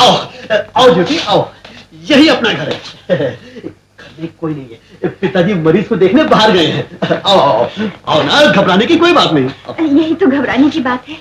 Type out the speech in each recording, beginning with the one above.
आओ आओ ज्योति आओ, यही अपना घर है। घर में कोई नहीं है, पिताजी मरीज को देखने बाहर गए हैं। आओ आओ आओ ना, घबराने की कोई बात नहीं। यही तो घबराने की बात है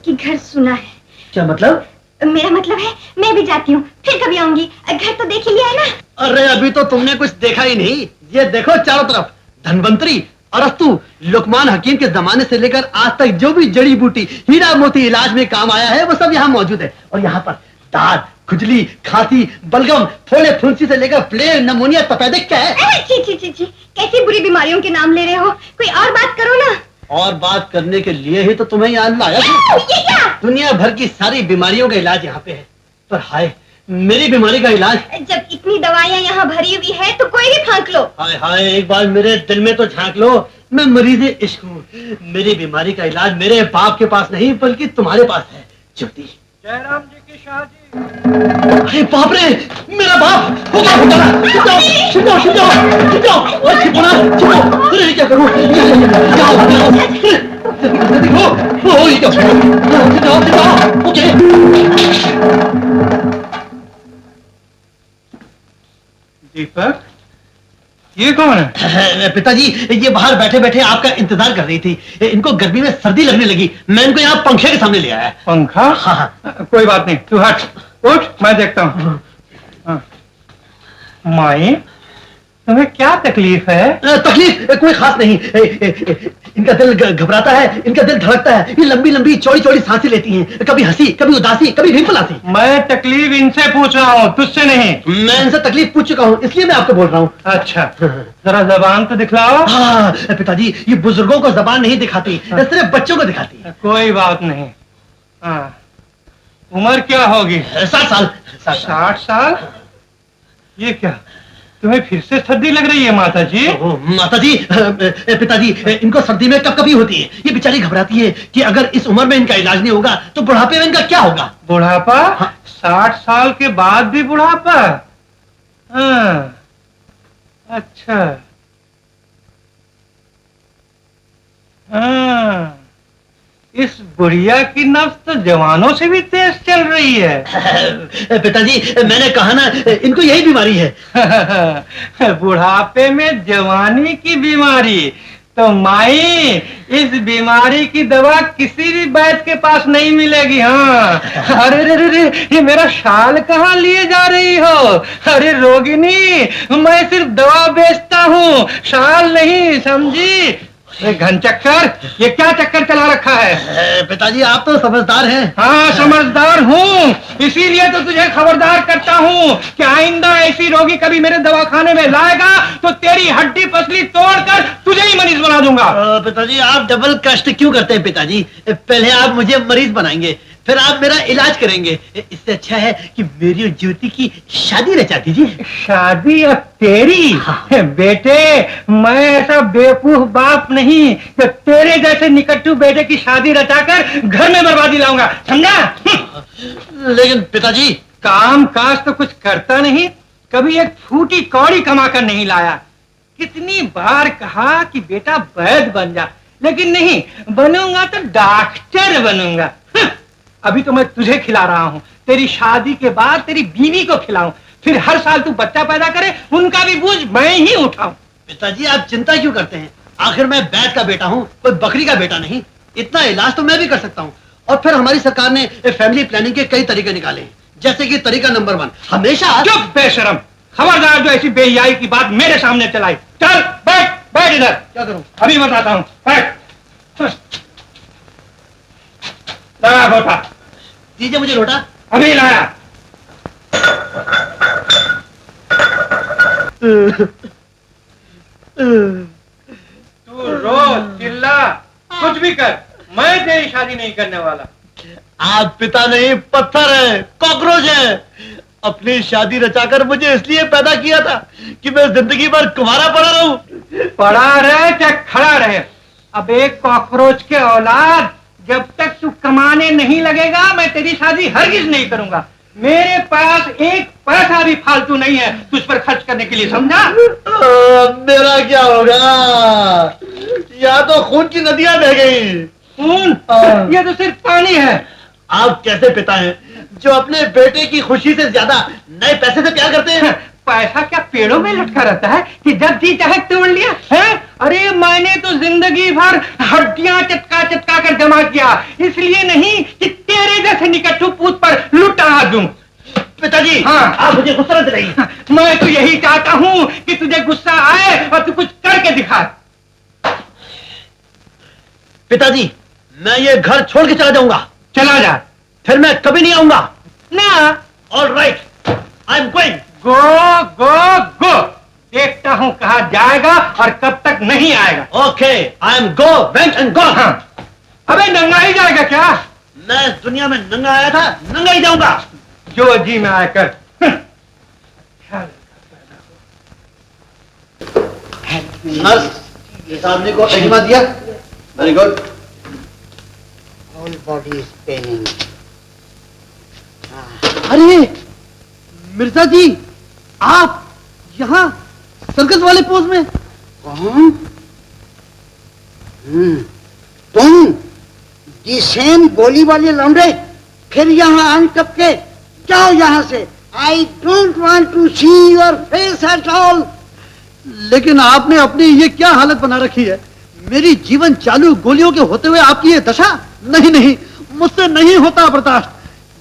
कि घर सुना है। क्या मतलब? मेरा मतलब है मैं भी जाती हूँ, फिर कभी आऊंगी। घर तो देख ही लिया है ना। अरे अभी तो तुमने कुछ देखा ही नहीं। ये देखो चारों तरफ, धन्वंतरी, अरस्तु, लुकमान हकीम के जमाने से लेकर आज तक जो भी जड़ी बूटी, हीरा मोती इलाज में काम आया है, वो सब यहाँ मौजूद है। और यहाँ पर दाद, खुजली, खांसी, बलगम, फोड़े फुंसी से लेकर प्लेग, नमोनिया, तपेदिक क्या है। ची ची ची ची, कैसी बुरी बीमारियों के नाम ले रहे हो? कोई और बात करो ना। और बात करने के लिए ही तो तुम्हें यहाँ लाया। ये क्या? दुनिया भर की सारी बीमारियों का इलाज यहाँ पे है, पर हाय मेरी बीमारी का इलाज। जब इतनी दवाइयाँ यहाँ भरी हुई है तो कोई भी फांक लो। हाय हाय, एक बार मेरे दिल में तो झांक लो। मैं मरीज इश्क हूँ। मेरी बीमारी का इलाज मेरे बाप के पास नहीं बल्कि तुम्हारे पास है ज्योति। जयराम जी की शादी। अरे बाप रे, मेरा बाप हो गया, हो गया। छिप जाओ, छिप जाओ, छिप जाओ, और छिपो ना, छिपो। अरे क्या करूँ? देखो, ये क्या? छिप जाओ, छिप जाओ। ओके। दीपक, ये कौन है? पिताजी, ये बाहर बैठे बैठे आपका इंतजार कर रही थी। इनको गर्मी में सर्दी लगने लगी, मैं इनको यहाँ पंखे के सामने ले आया। पंखा? हाँ। कोई बात नहीं, तू हट, उठ, मैं देखता हूँ। माई, तुम्हें क्या तकलीफ है? तकलीफ कोई खास नहीं। इनका दिल घबराता है, इनका दिल धड़कता है। ये लंबी लंबी चौड़ी चौड़ी सांसें लेती हैं, कभी हंसी, कभी उदासी, कभी रिंपलासी। मैं तकलीफ इनसे पूछ रहा हूँ, तुझसे नहीं। मैं इनसे तकलीफ पूछ चुका हूँ, इसलिए मैं आपको बोल रहा हूँ। अच्छा, जरा जबान तो दिखलाओ। हाँ पिताजी, ये बुजुर्गों को जबान नहीं दिखाती, सिर्फ बच्चों को दिखाती है। कोई बात नहीं। हाँ, उम्र क्या होगी? 60 साल। 60 साल? ये क्या, तुम्हें फिर से सर्दी लग रही है माता जी? माता जी, पिताजी, इनको सर्दी में कभी होती है। ये बेचारी घबराती है कि अगर इस उम्र में इनका इलाज नहीं होगा तो बुढ़ापे में इनका क्या होगा। बुढ़ापा? हाँ। 60 साल के बाद भी बुढ़ापा? हाँ, अच्छा। हाँ, इस बुढ़िया की नब्ज तो जवानों से भी तेज चल रही है। पिताजी, मैंने कहा ना, इनको यही बीमारी है। बुढ़ापे में जवानी की बीमारी? तो माई, इस बीमारी की दवा किसी भी वैद्य के पास नहीं मिलेगी। हाँ, अरे रे रे रे, ये मेरा शाल कहाँ लिए जा रही हो? अरे रोगिनी, मैं सिर्फ दवा बेचता हूँ, शाल नहीं, समझी? घन चक्कर, ये क्या चक्कर चला रखा है? पिताजी, आप तो समझदार हैं। हाँ, समझदार हूँ, इसीलिए तो तुझे खबरदार करता हूँ कि आइंदा ऐसी रोगी कभी मेरे दवाखाने में लाएगा तो तेरी हड्डी पसली तोड़कर तुझे ही मरीज बना दूंगा। पिताजी, आप डबल कष्ट क्यों करते हैं पिताजी? पहले आप मुझे मरीज बनाएंगे, फिर आप मेरा इलाज करेंगे। इससे अच्छा है कि मेरी और ज्योति की शादी रचा दीजिए। शादी अब तेरी? हाँ। बेटे, मैं ऐसा बेवकूफ बाप नहीं कि तेरे जैसे निकट्टू बेटे की शादी रचाकर घर में बर्बादी लाऊंगा, समझा? लेकिन पिताजी, काम काज तो कुछ करता नहीं, कभी एक फूटी कौड़ी कमा कर नहीं लाया। कितनी बार कहा कि बेटा वैद्य बन जा, लेकिन नहीं, बनूंगा तो डॉक्टर बनूंगा। अभी तो मैं तुझे खिला रहा हूँ, तेरी शादी के बाद तेरी बीवी को खिलाऊं, फिर हर साल तू बच्चा पैदा करे, उनका भी बोझ मैं ही उठाऊं। पिताजी, आप चिंता क्यों करते हैं? आखिर मैं वैद्य का बेटा हूँ, कोई बकरी का बेटा नहीं। इतना इलाज तो मैं भी कर सकता हूँ। और फिर हमारी सरकार ने फैमिली प्लानिंग के कई तरीके निकाले हैं, जैसे कि तरीका नंबर 1, हमेशा। चुप बेशरम, खबरदार जो ऐसी बेहियाई की बात मेरे सामने चलाई। चल बैठ, बैठ इधर। क्या करूं? अभी बताता हूँ, बैठ। लगा लोटा। दीजिए मुझे लोटा। अभी लाया। तू रो, चिल्ला, कुछ भी कर, मैं तेरी शादी नहीं करने वाला। आप पिता नहीं, पत्थर है, कॉकरोच है। अपनी शादी रचाकर मुझे इसलिए पैदा किया था कि मैं जिंदगी भर कुंवारा पड़ा रहूं। पड़ा रहे चाहे खड़ा रहे, अब एक कॉकरोच के औलाद, जब तक तू कमाने नहीं लगेगा मैं तेरी शादी हरगिज नहीं करूंगा। मेरे पास एक पैसा भी फालतू नहीं है तुझ पर खर्च करने के लिए, समझा? मेरा क्या होगा? या तो खून की नदियां बह गई। खून? ये तो सिर्फ पानी है। आप कैसे पिता हैं? जो अपने बेटे की खुशी से ज्यादा नए पैसे से प्यार करते हैं। पैसा क्या पेड़ों में लटका रहता है कि जब जी चाहे तोड़ लिया है? अरे मैंने तो जिंदगी भर हड्डियां चटका चटका कर जमा किया, इसलिए नहीं कि तेरे जैसे निकट्ठू पूत पर लुटा दूं। पिताजी, हाँ, आप मुझे गुस्सा न दिलाइए। मैं तो यही चाहता हूं कि तुझे गुस्सा आए और तू कुछ करके दिखा। पिताजी, मैं ये घर छोड़ के चला जाऊंगा। चला जा। फिर मैं कभी नहीं आऊंगा। ना। All right, I am going. Go go go. देखता हूं कहां जाएगा और कब तक नहीं आएगा। Okay, I am go went and go. हाँ। अबे नंगा ही जाएगा क्या? मैं इस दुनिया में नंगा आया था, नंगा ही जाऊंगा। जो जी में आकर। नर्स, इस आदमी को एडिमा दिया। Very good. Whole body is paining. अरे मिर्जा जी, आप यहाँ सर्कस वाले पोज में? कौन? तुम दी सेम गोली वाले लौंडे, फिर यहाँ आन कब के? जाओ यहाँ से। I don't want to see your face at all. लेकिन आपने अपनी ये क्या हालत बना रखी है? मेरी जीवन चालू गोलियों के होते हुए आपकी ये दशा? नहीं नहीं, मुझसे नहीं होता बर्दाश्त।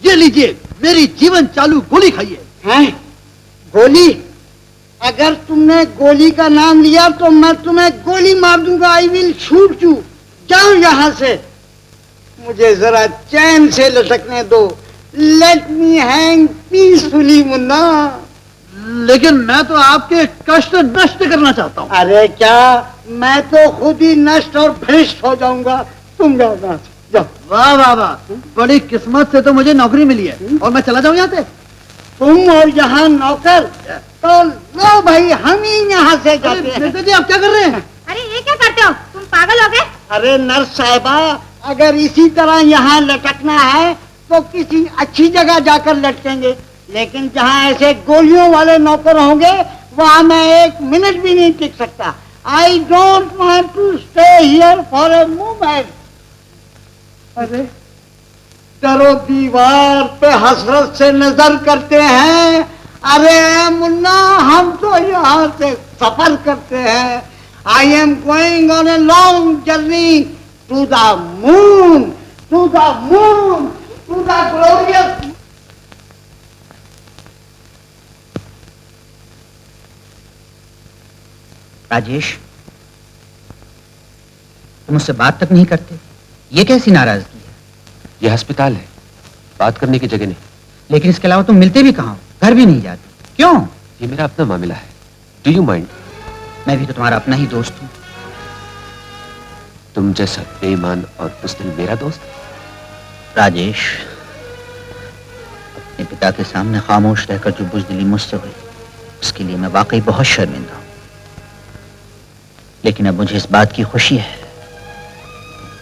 ये लीजिए, मेरी जीवन चालू गोली खाइए। हैं? गोली? अगर तुमने गोली का नाम लिया तो मैं तुम्हें गोली मार दूंगा। I will shoot you. जाओ यहाँ से। मुझे जरा चैन से लटकने दो। Let me hang peacefully Munna. लेकिन मैं तो आपके कष्ट नष्ट करना चाहता हूँ। अरे क्या, मैं तो खुद ही नष्ट और भ्रष्ट हो जाऊंगा। तुम जाओ यहाँ से, जाओ। वाह वाह वाह, बड़ी किस्मत से तो मुझे नौकरी मिली है। और मैं चला जाऊं यहाँ से? तुम और यहाँ नौकर? तो लो भाई, हम ही यहाँ से जाते हैं। मिर्जा जी, आप क्या कर रहे हैं? अरे ये क्या करते हो? तुम पागल हो गए? अरे नर्स साहिबा, अगर इसी तरह यहाँ लटकना है तो किसी अच्छी जगह जाकर लटकेंगे, लेकिन जहाँ ऐसे गोलियों वाले नौकर होंगे वहाँ मैं एक मिनट भी नहीं टिक सकता। I don't want to stay here for a moment. अरे डरो दीवार पे हसरत से नजर करते हैं। अरे मुन्ना, हम तो यहाँ से सफर करते हैं। I am going on a long journey to the moon, to the moon, to the glorious. Rajesh, तुम मुझसे बात तक नहीं करते, ये कैसी नाराजगी है? यह अस्पताल है, बात करने की जगह नहीं। लेकिन इसके अलावा तुम मिलते भी कहाँ हो? घर भी नहीं जाते, क्यों? ये मेरा अपना मामला है। Do you mind? मैं भी तो तुम्हारा अपना ही दोस्त हूँ। तुम जैसा बेईमान और बुज़दिल मेरा दोस्त? राजेश, अपने पिता के सामने खामोश रहकर जो बुज़दिली मुझसे हुई, उसके लिए मैं वाकई बहुत शर्मिंदा हूँ। लेकिन अब मुझे इस बात की खुशी है,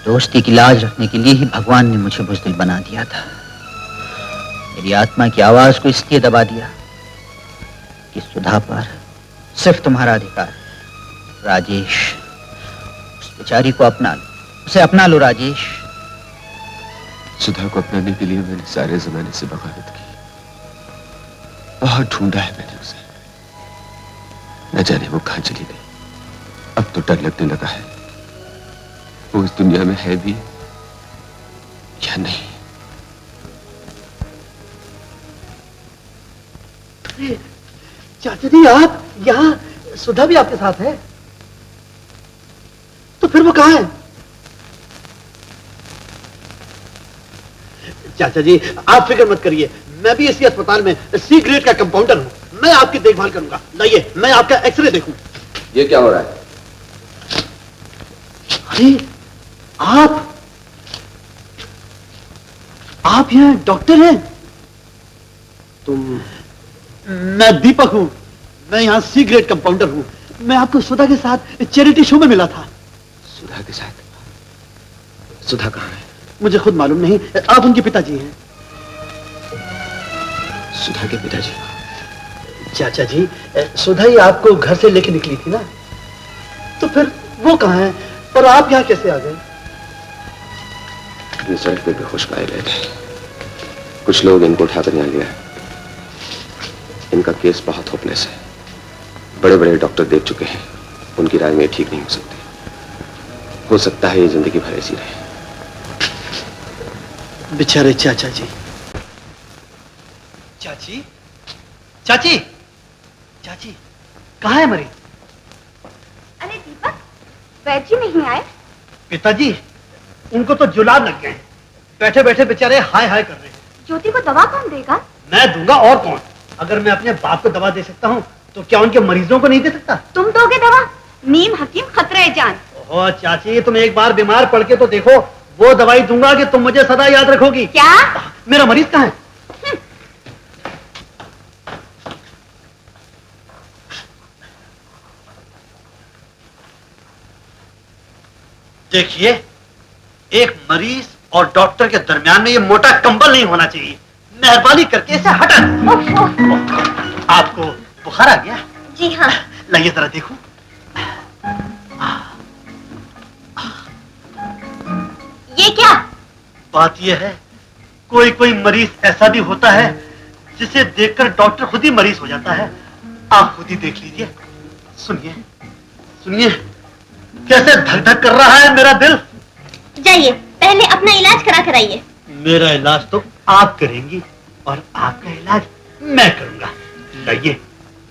दोस्ती की लाज रखने के लिए ही भगवान ने मुझे बुज़दिल बना दिया था। मेरी आत्मा की आवाज को इसलिए दबा दिया कि सुधा पर सिर्फ तुम्हारा अधिकार है। राजेश, उस बेचारी को अपना लो, उसे अपना लो राजेश। सुधा को अपनाने के लिए मैंने सारे जमाने से बगावत की, बहुत ढूंढा है मैंने उसे। न जाने वो कहां चली गई। अब तो डर लगने लगा है, वो इस दुनिया में है भी या नहीं। चाचा जी, आप यहाँ, सुधा भी आपके साथ है? तो फिर वो कहाँ है? चाचा जी, आप फिक्र मत करिए, मैं भी इसी अस्पताल में सी ग्रेड का कंपाउंडर हूँ। मैं आपकी देखभाल करूंगा। लाइए, मैं आपका एक्सरे देखूं। ये क्या हो रहा है? अरे आप यहाँ डॉक्टर हैं? मैं दीपक हूँ, मैं यहाँ सी ग्रेड कंपाउंडर हूँ। मैं आपको सुधा के साथ चैरिटी शो में मिला था। सुधा के साथ? सुधा कहाँ है? मुझे खुद मालूम नहीं, आप उनके पिताजी हैं। सुधा के पिताजी? चाचा जी, सुधा ही आपको घर से लेके निकली थी ना, तो फिर वो कहाँ है और आप यहाँ कैसे आ गए? ये सड़क पे बेहोश पाए गए थे। कुछ लोग इनको उठाकर यहाँ लिया है। इनका केस बहुत होपलेस है। बड़े बड़े डॉक्टर देख चुके हैं, उनकी राय में ठीक नहीं हो सकती। हो सकता है ये जिंदगी भर ऐसी रहे। बेचारे चाचा जी। चाची, चाची, चाची, कहाँ है मरीज? अरे दीपक, वैद्य जी नहीं आए? पिताजी, उनको तो जुलाब लग गए हैं। बैठे बैठे बेचारे हाय हाय कर रहे हैं। ज्योति को दवा कौन देगा? मैं दूंगा, और कौन? अगर मैं अपने बाप को दवा दे सकता हूँ तो क्या उनके मरीजों को नहीं दे सकता? तुम दोगे दवा? नीम हकीम खतरे जान। ओह चाची, तुम एक बार बीमार पड़ के तो देखो, वो दवाई दूंगा कि तुम मुझे सदा याद रखोगी। क्या? मेरा मरीज कहाँ है? देखिए, एक मरीज और डॉक्टर के दरमियान में ये मोटा कंबल नहीं होना चाहिए। मेहरबानी करके इसे हटा दो। आपको बुखार आ गया? जी हाँ। लाइए जरा देखो। ये क्या? बात ये है, कोई कोई मरीज ऐसा भी होता है जिसे देखकर डॉक्टर खुद ही मरीज हो जाता है। आप खुद ही देख लीजिए। सुनिए, सुनिए, कैसे धक धक कर रहा है मेरा दिल। जाइए, पहले अपना इलाज करा कर आइए। मेरा इलाज तो आप करेंगी और आपका इलाज मैं करूंगा। लाइए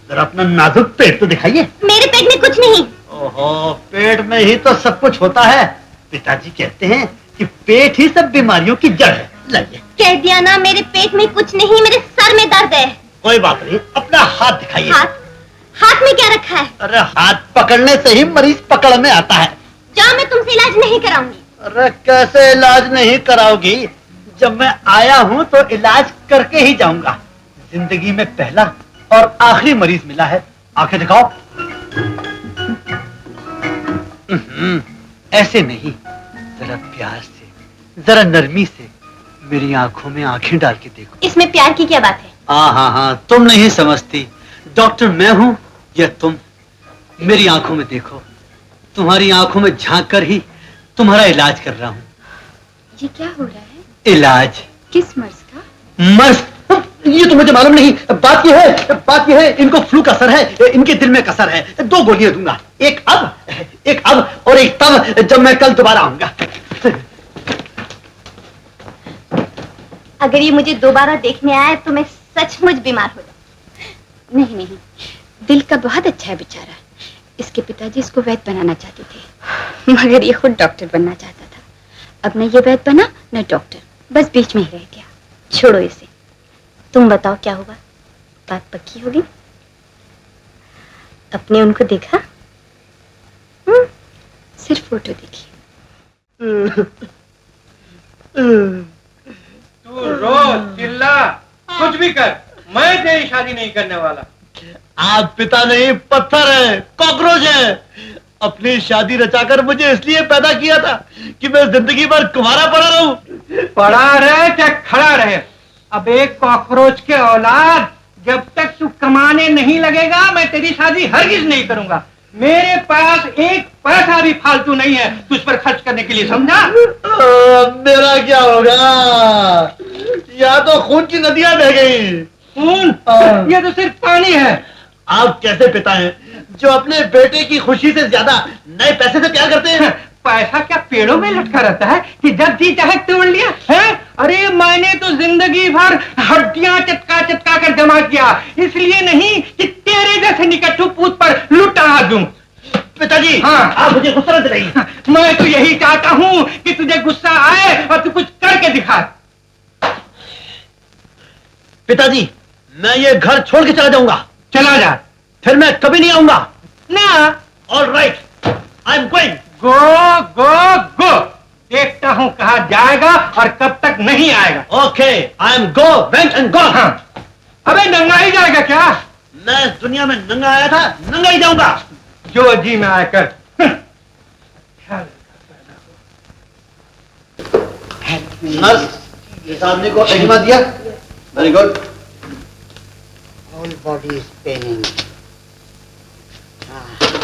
जरा अपना नाजुक पेट तो दिखाइए। मेरे पेट में कुछ नहीं। ओहो, पेट में ही तो सब कुछ होता है। पिताजी कहते हैं कि पेट ही सब बीमारियों की जड़ है। लाइए। कह दिया ना, मेरे पेट में कुछ नहीं, मेरे सर में दर्द है। कोई बात नहीं, अपना हाथ दिखाइए। हाथ? हाथ में क्या रखा है? अरे हाथ पकड़ने से ही मरीज पकड़ में आता है। जाओ, मैं तुमसे इलाज नहीं कराऊंगी। अरे कैसे इलाज नहीं कराओगी? जब मैं आया हूँ तो इलाज करके ही जाऊंगा। जिंदगी में पहला और आखिरी मरीज मिला है। आंखें दिखाओ। ऐसे नहीं, जरा प्यार से, जरा नरमी से मेरी आंखों में आंखें डाल के देखो। इसमें प्यार की क्या बात है? हाँ, तुम नहीं समझती। डॉक्टर मैं हूँ या तुम? मेरी आंखों में देखो, तुम्हारी आंखों में झांक कर ही तुम्हारा इलाज कर रहा हूँ। ये क्या हो रहा है? इलाज? किस मर्ज का? मर्ज? ये तो मुझे मालूम नहीं। बात ये है इनको फ्लू का असर है, इनके दिल में कसर है। 2 गोलियां दूंगा, एक अब और एक तब, जब मैं कल दोबारा आऊंगा। अगर ये मुझे दोबारा देखने आए तो मैं सचमुच बीमार हो जाऊं। नहीं, दिल का बहुत अच्छा है बेचारा। इसके पिताजी इसको वैद्य बनाना चाहते थे, मगर ये खुद डॉक्टर बनना चाहता था। अब न ये वैद्य बना न डॉक्टर, बस बीच में ही रह गया। छोड़ो इसे। तुम बताओ क्या होगा? बात पक्की होगी? अपने उनको देखा? सिर्फ फोटो देखी। तू रो चिल्ला कुछ भी कर, मैं तेरी शादी नहीं करने वाला। आप पिता नहीं, पत्थर है, कॉकरोच है। अपनी शादी रचाकर मुझे इसलिए पैदा किया था कि मैं जिंदगी भर कुंवारा पड़ा रहूं। पड़ा रहे चाहे खड़ा रहे, अब एक कॉकरोच के औलाद, जब तक तू कमाने नहीं लगेगा मैं तेरी शादी हरगिज नहीं करूंगा। मेरे पास एक पैसा भी फालतू नहीं है तुझ पर खर्च करने के लिए, समझा? मेरा क्या होगा? या तो खून की नदियां बह गई। खून? ये तो सिर्फ पानी है। आप कैसे पिता हैं जो अपने बेटे की खुशी से ज्यादा नए पैसे से प्यार करते हैं? पैसा क्या पेड़ों में लटका रहता है कि जब जी चाहे तोड़ लिया है? अरे मैंने तो जिंदगी भर हड्डियां चटका कर जमा किया, इसलिए नहीं कि तेरे जैसे निकट्ठू पूत पर लुटा दूं। पिताजी, हाँ, आप मुझे गुस्सा न दिलाइए। मैं तो यही चाहता हूँ कि तुझे गुस्सा आए और तू कुछ करके दिखा। पिताजी, मैं ये घर छोड़ के चला जाऊंगा। चला जा। फिर मैं कभी नहीं आऊंगा। ना। All right, I am going. Go go go. देखता हूँ कहाँ जाएगा और कब तक नहीं आएगा। Okay, I am go, went and go. अबे नंगा ही जाएगा क्या? मैं इस दुनिया में नंगा आया था, नंगा ही जाऊंगा। जो जी में आकर। नर्स, इस आदमी को एडिमा दिया। Very good. Whole body is paining.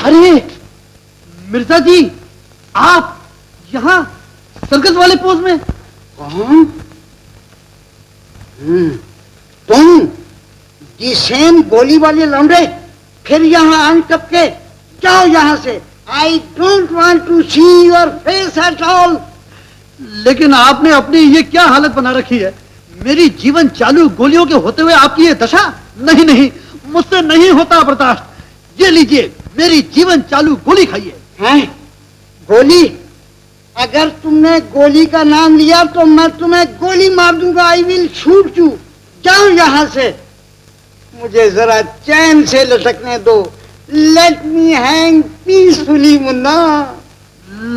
अरे मिर्जा जी, आप यहाँ सर्कस वाले पोज में? कौन? तुम दी सेम गोली वाले लौंडे फिर यहाँ आन टपके, जाओ यहाँ से। I don't want to see your face at all. लेकिन आपने अपनी ये क्या हालत बना रखी है? मेरी जीवन चालू गोलियों के होते हुए आपकी ये दशा? नहीं नहीं, मुझसे नहीं होता बर्दाश्त। ये लीजिए, मेरी जीवन चालू गोली खाइए। हैं? गोली? अगर तुमने गोली का नाम लिया तो मैं तुम्हें गोली मार दूंगा। I will shoot you. जाओ यहाँ से, मुझे जरा चैन से लटकने दो। Let me hang peacefully Munna.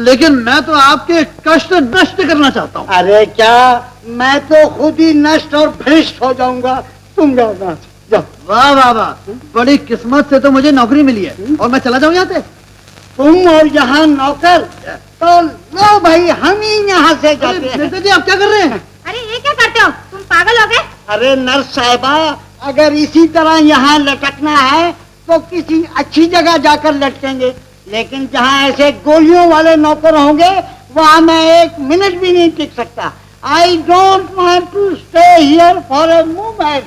लेकिन मैं तो आपके कष्ट नष्ट करना चाहता हूँ। अरे क्या, मैं तो खुद ही नष्ट और भ्रष्ट हो जाऊंगा। तुम जाओ यहाँ से, जाओ। वाह वाह वाह, बड़ी किस्मत से तो मुझे नौकरी मिली है। और मैं चला जाऊँ यहाँ से? तुम और यहाँ नौकर, तो लो भाई, हम ही यहाँ से जाते हैं। नेता जी, आप क्या कर रहे हैं? अरे ये क्या करते हो, तुम पागल हो गए? अरे नर्स साहिबा, अगर इसी तरह यहाँ लटकना है तो किसी अच्छी जगह जाकर लटकेंगे, लेकिन जहाँ ऐसे गोलियों वाले नौकर होंगे वहाँ मैं एक मिनट भी नहीं टिक सकता। I don't want to stay here for a moment.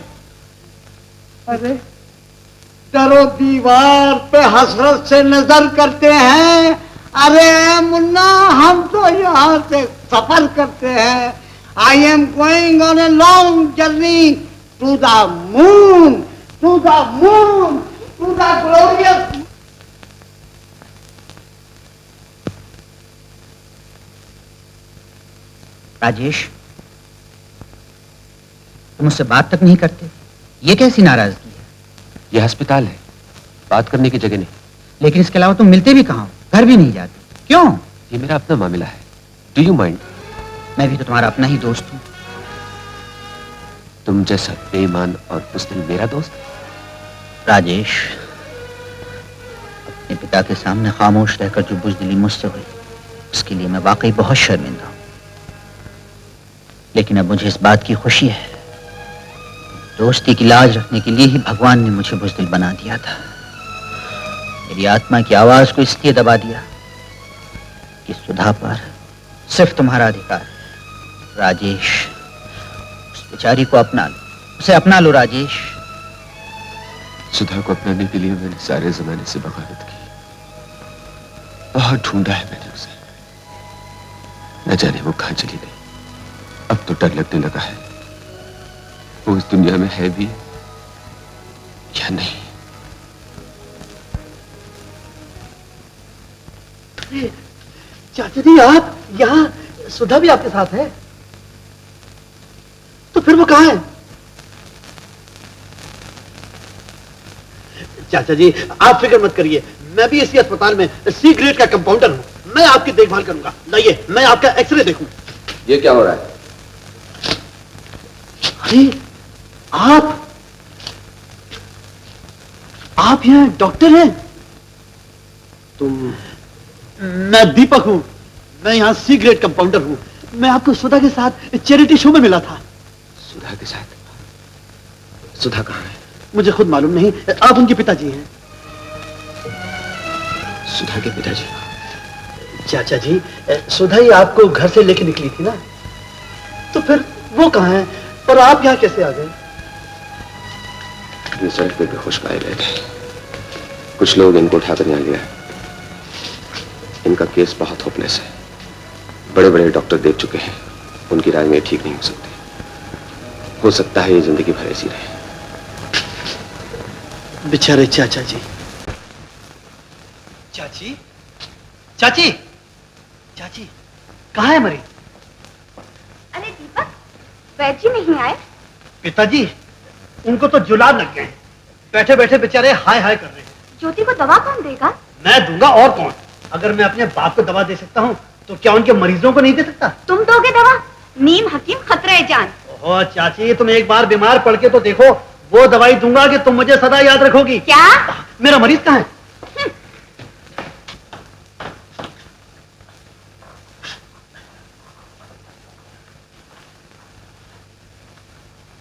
अरे डरो दीवार पे हसरत से नजर करते हैं। अरे मुन्ना, हम तो यहाँ से सफर करते हैं। I am going on a long journey to the moon, to the moon, to the glorious. Rajesh, तुम मुझसे बात तक नहीं करते, ये कैसी नाराजगी है? यह अस्पताल है, बात करने की जगह नहीं। लेकिन इसके अलावा तुम मिलते भी कहाँ हो, घर भी नहीं जाते, क्यों? ये मेरा अपना मामला है। Do you mind? मैं भी तो तुम्हारा अपना ही दोस्त हूँ। तुम जैसा बेईमान और बुज़दिल मेरा दोस्त? राजेश, अपने पिता के सामने खामोश रहकर जो बुज़दिली मुझसे हुई, उसके लिए मैं वाकई बहुत शर्मिंदा हूँ। लेकिन अब मुझे इस बात की खुशी है, दोस्ती की लाज रखने के लिए ही भगवान ने मुझे बुज़दिल बना दिया था। मेरी आत्मा की आवाज को इसलिए दबा दिया कि सुधा पर सिर्फ तुम्हारा अधिकार है। राजेश, उस बेचारी को अपना लो, उसे अपना लो राजेश। सुधा को अपनाने के लिए मैंने सारे जमाने से बगावत की, बहुत ढूंढा है मैंने उसे। न जाने वो कहां चली गई। अब तो डर लगने लगा है, वो इस दुनिया में है भी या नहीं। चाचा जी, आप यहाँ, सुधा भी आपके साथ है? तो फिर वो कहाँ है? चाचा जी, आप फिक्र मत करिए, मैं भी इसी अस्पताल में सी ग्रेड का कंपाउंडर हूँ। मैं आपकी देखभाल करूंगा। लाइए, मैं आपका एक्सरे देखूं। ये क्या हो रहा है? अरे आप यहाँ डॉक्टर हैं? तुम? मैं दीपक हूँ, मैं यहाँ सी ग्रेड कंपाउंडर हूँ। मैं आपको सुधा के साथ चैरिटी शो में मिला था। सुधा के साथ? सुधा कहाँ है? मुझे खुद मालूम नहीं, आप उनके पिताजी हैं। सुधा के पिताजी? चाचा जी, सुधा ही आपको घर से लेके निकली थी ना, तो फिर वो कहाँ है और आप यहाँ कैसे आ गए? ये सड़क पे बेहोश पाए गए थे, कुछ लोग इनको उठाकर यहाँ ले आए। इनका केस बहुत होपलेस है, बड़े बड़े डॉक्टर देख चुके हैं, उनकी राय में ठीक नहीं हो सकते। हो सकता है ये जिंदगी भर ऐसी रहे। बेचारे चाचा जी। चाची, चाची, चाची, कहाँ है मरीज? अरे दीपक, वैद्य जी नहीं आए? पिताजी, उनको तो जुलाब लग गए, बैठे बैठे बेचारे हाय हाय कर रहे हैं। ज्योति को दवा कौन देगा? मैं दूंगा, और कौन? अगर मैं अपने बाप को दवा दे सकता हूँ तो क्या उनके मरीजों को नहीं दे सकता? तुम दोगे दवा? नीम हकीम खतरे जान। ओह चाची, तुम एक बार बीमार पड़ के तो देखो, वो दवाई दूंगा कि तुम मुझे सदा याद रखोगी। क्या? मेरा मरीज कहाँ है?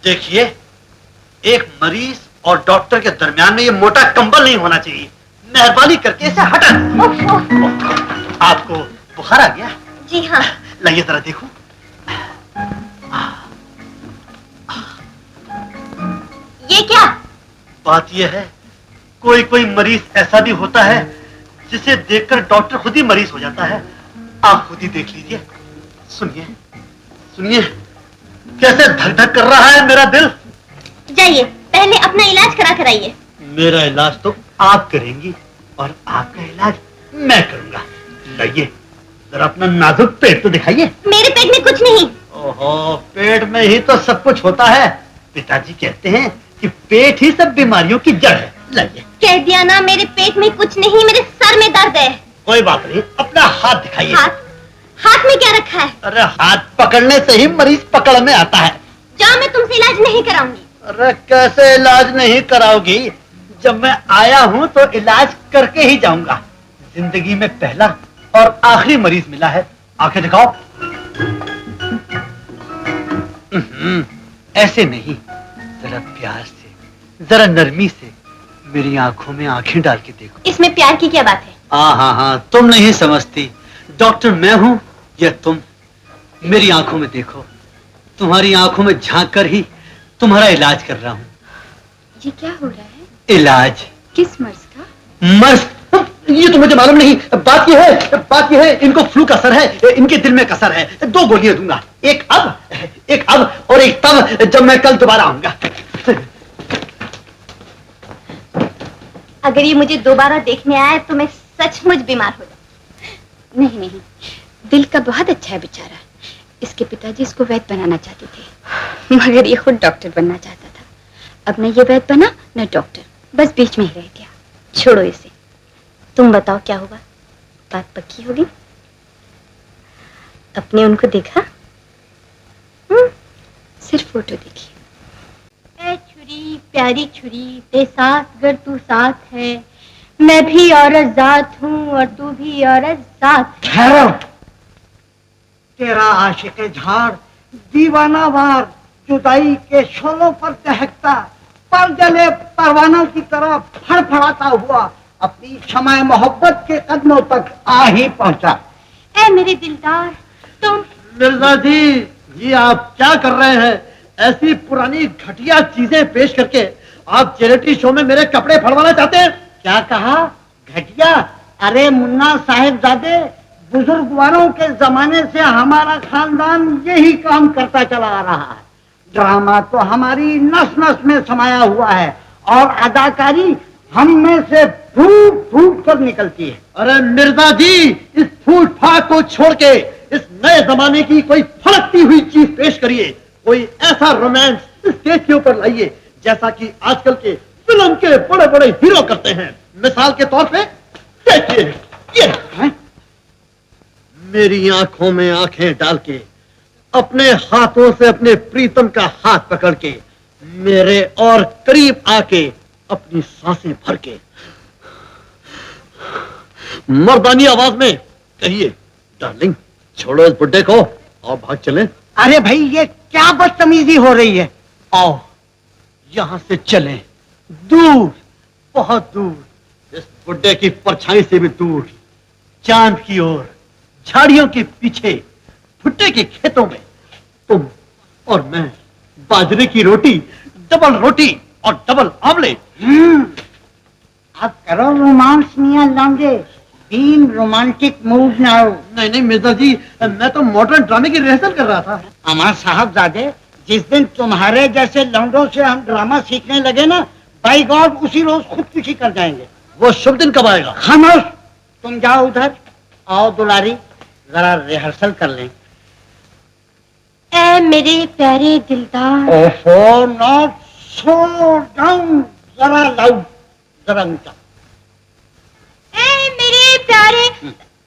देखिए, एक मरीज और डॉक्टर के दरमियान में ये मोटा कंबल नहीं होना चाहिए। मेहरबानी करके इसे हटा दीजिए। आपको बुखार आ गया? जी हाँ। लाइए जरा देखो। बात यह है, कोई कोई मरीज ऐसा भी होता है जिसे देखकर डॉक्टर खुद ही मरीज हो जाता है। आप खुद ही देख लीजिए। सुनिए सुनिए, कैसे धक धक कर रहा है मेरा दिल। जाइए, पहले अपना इलाज करा कर आइए। मेरा इलाज तो आप करेंगी और आपका इलाज मैं करूंगा। लाइए जरा अपना नाजुक पेट तो दिखाइए। मेरे पेट में कुछ नहीं। ओहो, पेट में ही तो सब कुछ होता है। पिताजी कहते हैं कि पेट ही सब बीमारियों की जड़ है। लाइए। कह दिया ना, मेरे पेट में कुछ नहीं, मेरे सर में दर्द है। कोई बात नहीं, अपना हाथ दिखाइए। हाथ में क्या रखा है? अरे हाथ पकड़ने से ही मरीज पकड़ में आता है। जाओ, मैं तुमसे इलाज नहीं कराऊंगी। अरे कैसे इलाज नहीं कराओगी? जब मैं आया हूँ तो इलाज करके ही जाऊंगा। जिंदगी में पहला और आखिरी मरीज मिला है। आंखें दिखाओ। ऐसे नहीं, जरा प्यार से, जरा नरमी से मेरी आंखों में आंखें डाल के देखो। इसमें प्यार की क्या बात है? हाँ, तुम नहीं समझती। डॉक्टर मैं हूँ या तुम? मेरी आंखों में देखो, तुम्हारी आंखों में झांक कर ही तुम्हारा इलाज कर रहा हूँ। ये क्या हो रहा है? इलाज? किस मर्ज का? मर्ज? ये तो मुझे मालूम नहीं। बात ये है इनको फ्लू का असर है, इनके दिल में कसर है। 2 गोलियां दूंगा, एक अब और एक तब, जब मैं कल दोबारा आऊंगा। अगर ये मुझे दोबारा देखने आए तो मैं सचमुच बीमार हो जाऊं। नहीं, दिल का बहुत अच्छा है बेचारा। इसके पिताजी इसको वैद्य बनाना चाहते थे, मगर ये खुद डॉक्टर बनना चाहता था। अब न ये वैद्य बना न डॉक्टर, बस बीच में ही रह गया। छोड़ो इसे। तुम बताओ क्या होगा? बात पक्की होगी? अपने उनको देखा? सिर्फ फोटो देखी। ए छुरी, प्यारी छुरी, ते साथ गर तू साथ है, मैं भी औरत जात हूँ और तू भी औरत जात। ठहरो। तेरा आशिक झाड़ दीवाना वार जुदाई के शोलों पर दहकता, पर जले परवानों की तरह फड़फड़ाता हुआ अपनी शमाए मोहब्बत के कदमों तक आ ही पहुंचा। ए मेरे दिलदार, तुम। मिर्जा जी, ये आप क्या कर रहे हैं? ऐसी पुरानी घटिया चीजें पेश करके आप चैरिटी शो में मेरे कपड़े फड़वाना चाहते हैं? क्या कहा? घटिया? अरे मुन्ना साहिबजादे, बुजुर्गवारों के जमाने से हमारा खानदान यही काम करता चला आ रहा है। ड्रामा तो हमारी नस नस में समाया हुआ है और अदाकारी हम में से फूट फूट कर निकलती है। अरे मिर्जा जी, इस फूट फाट को छोड़ के इस नए जमाने की कोई फड़कती हुई चीज पेश करिए। कोई ऐसा रोमांस स्टेज के ऊपर लाइए जैसा कि आजकल के फिल्म के बड़े बड़े हीरो करते हैं। मिसाल के तौर पे देखिए, ये है? मेरी आंखों में आंखें डाल के, अपने हाथों से अपने प्रीतम का हाथ पकड़ के, मेरे और करीब आके अपनी सांसें भर के मर्दानी आवाज में कहिए, डार्लिंग छोड़ो इस बुड्ढे को और भाग चलें। अरे भाई, ये क्या बदतमीजी हो रही है? आओ यहां से चलें, दूर, बहुत दूर, इस बुड्ढे की परछाई से भी दूर, चांद की ओर, झाड़ियों के पीछे, भुट्टे के खेतों में तुम और मैं, बाजरे की रोटी, डबल रोटी और डबल आमलेट। अब करो रोमांस मियां लौंडे, बीन रोमांटिक मूड नाउ। नहीं मिर्जा जी, मैं तो मॉडर्न ड्रामे की रिहर्सल कर रहा था। अमर साहबजादे, जिस दिन तुम्हारे जैसे लौंडों से हम ड्रामा सीखने लगे ना, बाई गॉड उसी रोज खुदकुशी कर जाएंगे। वो शुभ दिन कब आएगा? खामोश, तुम जाओ उधर। आओ दुलारी, जरा रिहर्सल कर लें। ए मेरे प्यारे दिलदार। ओहो, नॉट सो डाउन, जरा लाउड, जरा ऊंचा। ए मेरे प्यारे।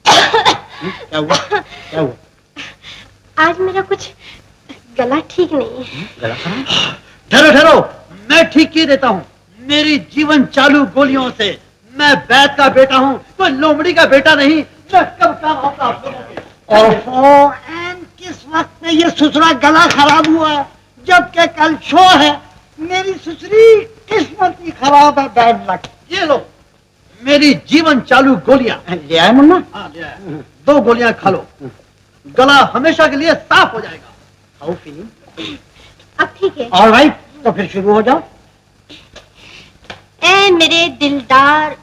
क्या हुआ? क्या हुआ? आज मेरा कुछ गला ठीक नहीं है। गला खराब? ठहरो, मैं ठीक किए देता हूँ। मेरी जीवन चालू गोलियों से मैं बैद का बेटा हूँ, कोई लोमड़ी का बेटा नहीं। मैं कब काम होता आप लोगों के। ओहो, एंड किस वक्त में ये ससुरा गला खराब हुआ है, जबकि कल शो है। मेरी ससुरी किस्मत ही खराब है, बैड लक। ये लो मेरी जीवन चालू गोलियां। ले आए मुन्ना? हाँ, ले आया। 2 गोलियां खा लो, गला हमेशा के लिए साफ हो जाएगा। How feeling? अब ठीक है। ऑल राइट, तो फिर शुरू हो जाओ। ए मेरे दिलदार,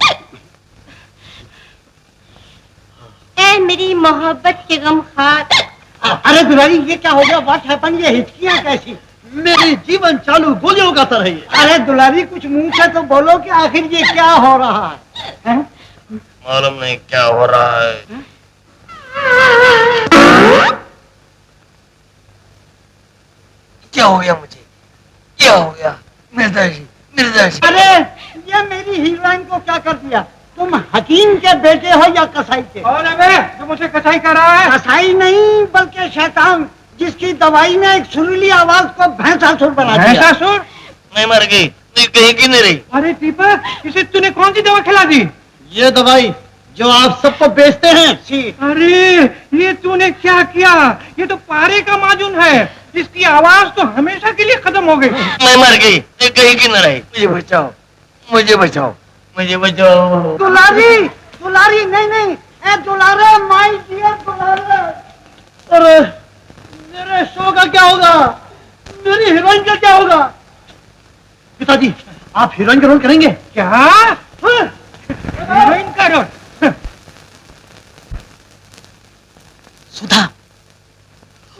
ए मेरी मोहब्बत के गमखार। अरे दुलारी ये क्या हो गया? What happen? ये हिचकियां कैसी? मेरी जीवन चालू गोलियों का तरह ही है। अरे दुलारी कुछ मुंह से तो बोलो कि आखिर ये क्या हो रहा है? मालूम नहीं क्या हो रहा है। क्या हो गया मुझे? क्या हो गया? निर्दोषी निर्दोषी। अरे ये मेरी हीरोइन को क्या कर दिया? तुम हकीम के बेटे हो या कसाई के? और अबे तो मुझे कसाई कर रहा है? कसाई नहीं बल्कि शैतान, जिसकी दवाई ने एक सुरीली आवाज को भैंसासुर बना दिया। भैंसासुर? मैं मर गई, तू कहीं की नहीं रही। अरे दीपक, इसे तूने कौन सी दवा खिला दी? ये दवाई जो आप सबको बेचते हैं। अरे ये तूने क्या किया? ये तो पारे का माजून है, इसकी आवाज तो हमेशा के लिए खत्म हो गई। मैं मर गई, तू कहीं की नहीं रही। मुझे बचाओ, मुझे बचाओ, मुझे बचाओ। दुलारी दुलारी नहीं नहीं, ए दुलारे माई डियर दुलारे। अरे मेरे शो का क्या होगा? मेरी हीरोइन का क्या होगा? पिताजी आप हीरोइन का रोल करेंगे? क्या? हीरोइन का रोल? सुधा,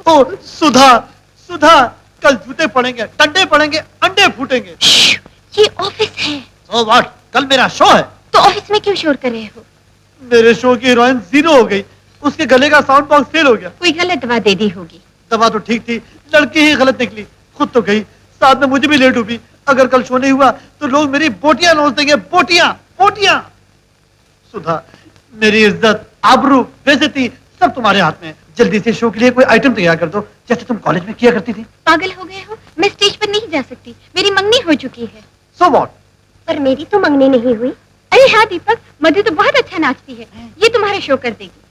ओ सुधा, सुधा कल जूते पड़ेंगे, टंडे पड़ेंगे, अंडे फूटेंगे। ये ऑफिस है। तो व्हाट, कल मेरा शो है। तो ऑफिस में क्यों शोर कर रहे हो? मेरे शो की हीरोइन जीरो हो गई, उसके गले का साउंड बॉक्स फेल हो गया। कोई गलत दवा दे दी होगी। दवा तो ठीक थी, लड़की ही गलत निकली, खुद तो गई, साथ में मुझे भी लेट हुई। अगर कल शो नहीं हुआ तो लोग मेरी बोटियां नोच देंगे, बोटियां बोटियां। सुधा, मेरी इज्जत, आबरू, बेइज्जती सब तुम्हारे हाथ में है। जल्दी से शो के लिए कोई आइटम तैयार कर दो, जैसे तुम कॉलेज में किया करती थी। पागल हो गए हो? मैं स्टेज पर नहीं जा सकती, मेरी मंगनी हो चुकी है। So what? पर मेरी तो मंगनी नहीं हुई। अरे हाँ दीपक, मधु तो बहुत अच्छा नाचती है, ये तुम्हारा शो कर देगी।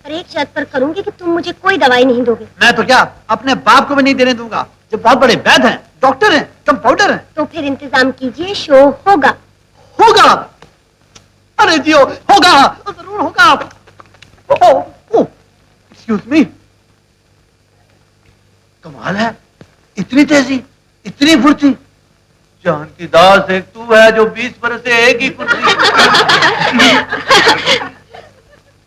पर एक शर्त पर करूंगी कि तुम मुझे कोई दवाई नहीं दोगे। मैं तो क्या अपने बाप को भी नहीं देने दूंगा, जो बहुत बड़े वैद्य हैं, डॉक्टर हैं, कंपाउंडर हैं। तो फिर इंतजाम कीजिए, शो होगा। होगा? अरे जियो, होगा, जरूर होगा। एक्सक्यूज मी, कमाल है, इतनी तेजी, इतनी फुर्ती। जान की दास एक तू है जो 20 बरस से एक ही कुर्सी।